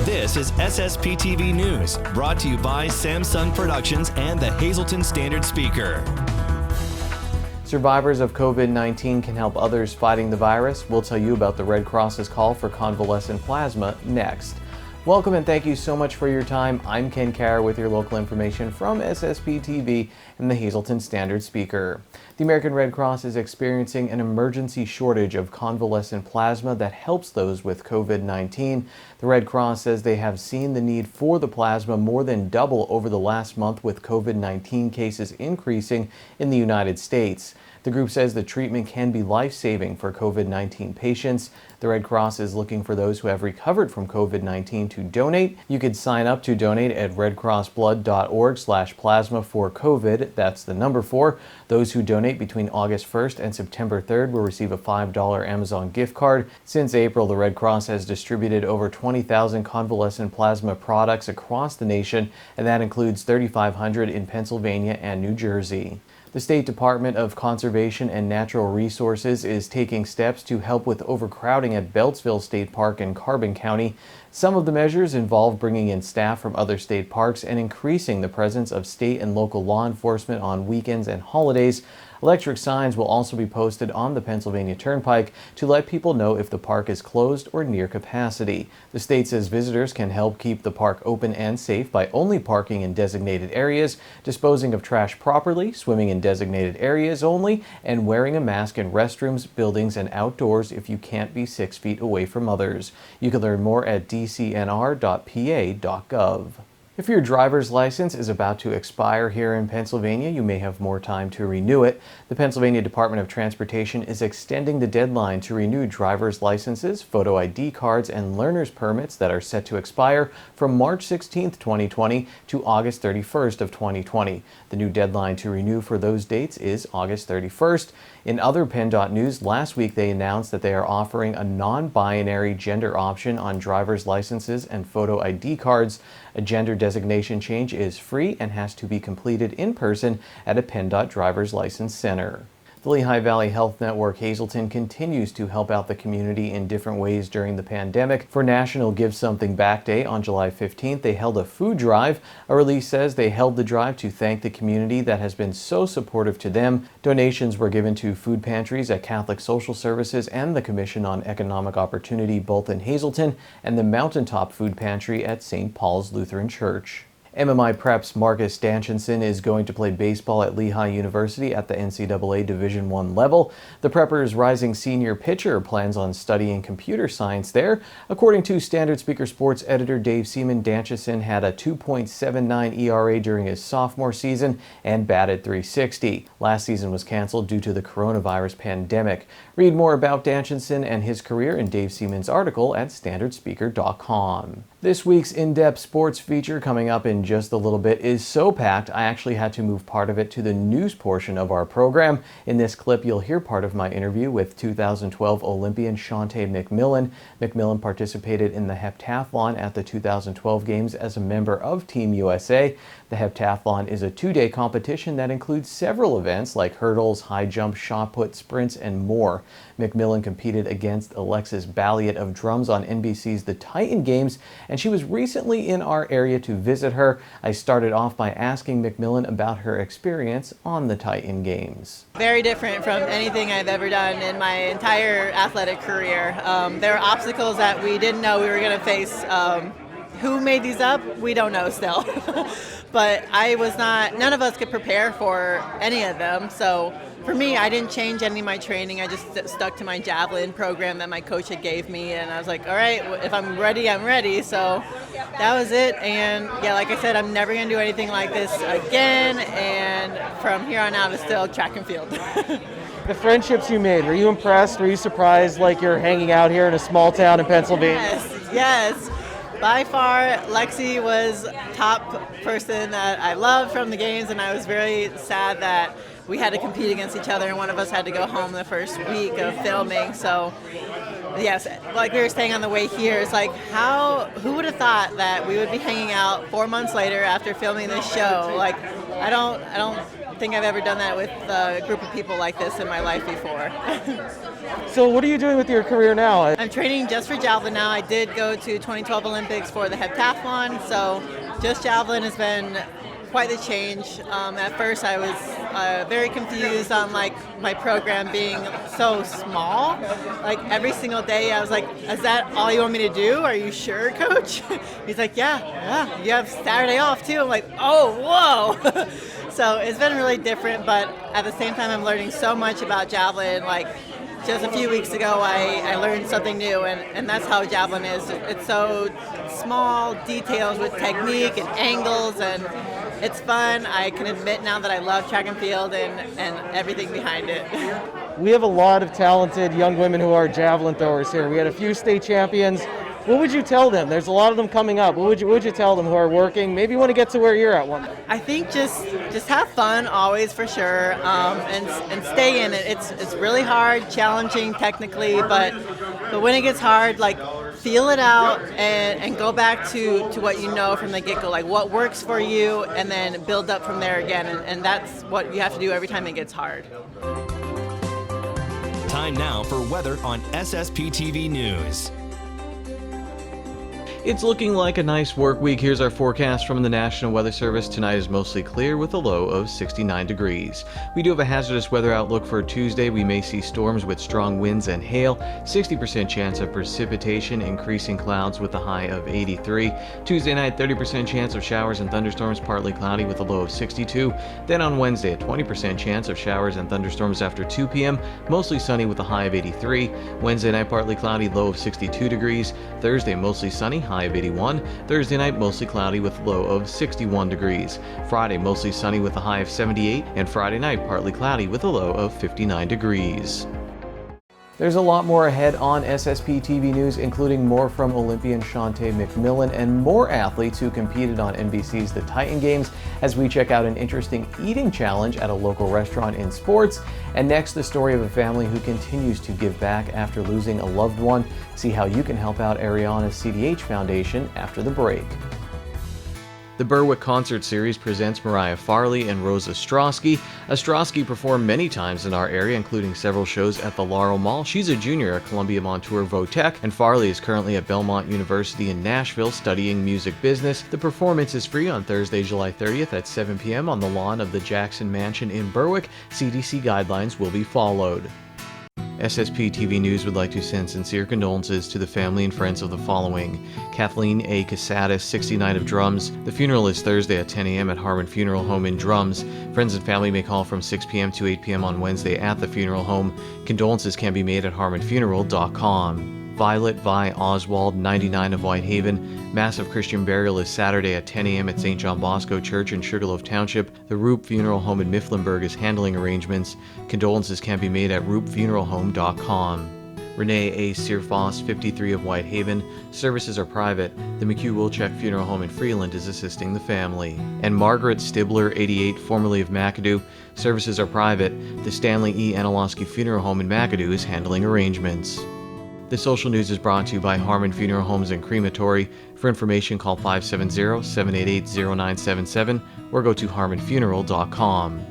This is SSPTV News, brought to you by Samsung Productions and the Hazleton Standard Speaker. Survivors of COVID-19 can help others fighting the virus. We'll tell you about the Red Cross's call for convalescent plasma next. Welcome and thank you so much for your time. I'm Ken Carr with your local information from SSPTV and the Hazleton Standard Speaker. The American Red Cross is experiencing an emergency shortage of convalescent plasma that helps those with COVID-19. The Red Cross says they have seen the need for the plasma more than double over the last month, with COVID-19 cases increasing in the United States. The group says the treatment can be life-saving for COVID-19 patients. The Red Cross is looking for those who have recovered from COVID-19 to donate. You could sign up to donate at redcrossblood.org/plasma for COVID. That's the number 4. Those who donate between August 1st and September 3rd will receive a $5 Amazon gift card. Since April, the Red Cross has distributed over 20,000 convalescent plasma products across the nation, and that includes 3,500 in Pennsylvania and New Jersey. The State Department of Conservation and Natural Resources is taking steps to help with overcrowding at Beltsville State Park in Carbon County. Some of the measures involve bringing in staff from other state parks and increasing the presence of state and local law enforcement on weekends and holidays. Electric signs will also be posted on the Pennsylvania Turnpike to let people know if the park is closed or near capacity. The state says visitors can help keep the park open and safe by only parking in designated areas, disposing of trash properly, swimming in designated areas only, and wearing a mask in restrooms, buildings, and outdoors if you can't be 6 feet away from others. You can learn more at dcnr.pa.gov. If your driver's license is about to expire here in Pennsylvania, you may have more time to renew it. The Pennsylvania Department of Transportation is extending the deadline to renew driver's licenses, photo ID cards, and learner's permits that are set to expire from March 16, 2020 to August 31st of 2020. The new deadline to renew for those dates is August 31st. In other PennDOT news, last week they announced that they are offering a non-binary gender option on driver's licenses and photo ID cards. A gender designation change is free and has to be completed in person at a PennDOT driver's license center. The Lehigh Valley Health Network Hazleton continues to help out the community in different ways during the pandemic. For National Give Something Back Day on July 15th, they held a food drive. A release says they held the drive to thank the community that has been so supportive to them. Donations were given to food pantries at Catholic Social Services and the Commission on Economic Opportunity, both in Hazleton, and the Mountaintop Food Pantry at St. Paul's Lutheran Church. MMI Prep's Marcus Danchinson is going to play baseball at Lehigh University at the NCAA Division I level. The Prepper's rising senior pitcher plans on studying computer science there. According to Standard Speaker Sports editor Dave Seaman, Danchinson had a 2.79 ERA during his sophomore season and batted .360. Last season was canceled due to the coronavirus pandemic. Read more about Danchinson and his career in Dave Seaman's article at standardspeaker.com. This week's in-depth sports feature, coming up in just a little bit, is so packed I actually had to move part of it to the news portion of our program. In this clip, you'll hear part of my interview with 2012 Olympian Shante McMillan. McMillan participated in the heptathlon at the 2012 Games as a member of Team USA. The heptathlon is a 2-day competition that includes several events like hurdles, high jump, shot put, sprints, and more. McMillan competed against Alexis Balliet of drums on NBC's The Titan Games, and she was recently in our area to visit her. I started off by asking McMillan about her experience on the Titan Games. Very different from anything I've ever done in my entire athletic career. There are obstacles that we didn't know we were going to face. Who made these up? We don't know still. But none of us could prepare for any of them. So for me, I didn't change any of my training. I just stuck to my javelin program that my coach had gave me. And I was like, all right, if I'm ready, I'm ready. So that was it. And yeah, like I said, I'm never going to do anything like this again. And from here on out, it's still track and field. The friendships you made, were you impressed? Were you surprised like you're hanging out here in a small town in Pennsylvania? Yes. By far, Lexi was top person that I loved from the games, and I was very sad that we had to compete against each other and one of us had to go home the first week of filming. So yes, like we were saying on the way here, it's like who would have thought that we would be hanging out 4 months later after filming this show? Like I don't think I've ever done that with a group of people like this in my life before. So what are you doing with your career now? I'm training just for javelin now. I did go to 2012 Olympics for the heptathlon, so just javelin has been quite the change. At first I was very confused on like my program being so small. Like every single day I was like, is that all you want me to do? Are you sure, coach? He's like, yeah, you have Saturday off too. I'm like, oh, whoa. So it's been really different, but at the same time I'm learning so much about javelin. Like just a few weeks ago I learned something new, and that's how javelin is. It's so small details with technique and angles, and it's fun. I can admit now that I love track and field and everything behind it. We have a lot of talented young women who are javelin throwers here. We had a few state champions. What would you tell them? There's a lot of them coming up. What would you tell them who are working? Maybe want to get to where you're at one. I think just have fun always, for sure, and stay in it. It's really hard, challenging technically, but when it gets hard, like feel it out and go back to what you know from the get-go, like what works for you, and then build up from there again. And that's what you have to do every time it gets hard. Time now for weather on SSPTV News. It's looking like a nice work week. Here's our forecast from the National Weather Service. Tonight is mostly clear with a low of 69 degrees. We do have a hazardous weather outlook for Tuesday. We may see storms with strong winds and hail, 60% chance of precipitation, increasing clouds with a high of 83. Tuesday night, 30% chance of showers and thunderstorms, partly cloudy with a low of 62. Then on Wednesday, a 20% chance of showers and thunderstorms after 2 p.m., mostly sunny with a high of 83. Wednesday night, partly cloudy, low of 62 degrees. Thursday, mostly sunny, high of 81. Thursday night, mostly cloudy with low of 61 degrees. Friday, mostly sunny with a high of 78. And Friday night, partly cloudy with a low of 59 degrees. There's a lot more ahead on SSPTV News, including more from Olympian Shantae McMillan and more athletes who competed on NBC's The Titan Games, as we check out an interesting eating challenge at a local restaurant in sports. And next, the story of a family who continues to give back after losing a loved one. See how you can help out Ariana's CDH Foundation after the break. The Berwick Concert Series presents Mariah Farley and Rosa Ostrowski. Ostrowski performed many times in our area, including several shows at the Laurel Mall. She's a junior at Columbia Montour Votech, and Farley is currently at Belmont University in Nashville studying music business. The performance is free on Thursday, July 30th at 7 p.m. on the lawn of the Jackson Mansion in Berwick. CDC guidelines will be followed. SSPTV News would like to send sincere condolences to the family and friends of the following: Kathleen A. Casadas, 69 of Drums. The funeral is Thursday at 10 a.m. at Harmon Funeral Home in Drums. Friends and family may call from 6 p.m. to 8 p.m. on Wednesday at the funeral home. Condolences can be made at harmonfuneral.com. Violet Vi Oswald, 99 of Whitehaven. Massive Christian burial is Saturday at 10 a.m. at St. John Bosco Church in Sugarloaf Township. The Roop Funeral Home in Mifflinburg is handling arrangements. Condolences can be made at roopfuneralhome.com. Renee A. Searfoss, 53 of Whitehaven. Services are private. The McHugh-Wilczek Funeral Home in Freeland is assisting the family. And Margaret Stibler, 88, formerly of McAdoo. Services are private. The Stanley E. Anilowski Funeral Home in McAdoo is handling arrangements. The social news is brought to you by Harmon Funeral Homes and Crematory. For information, call 570-788-0977 or go to harmonfuneral.com.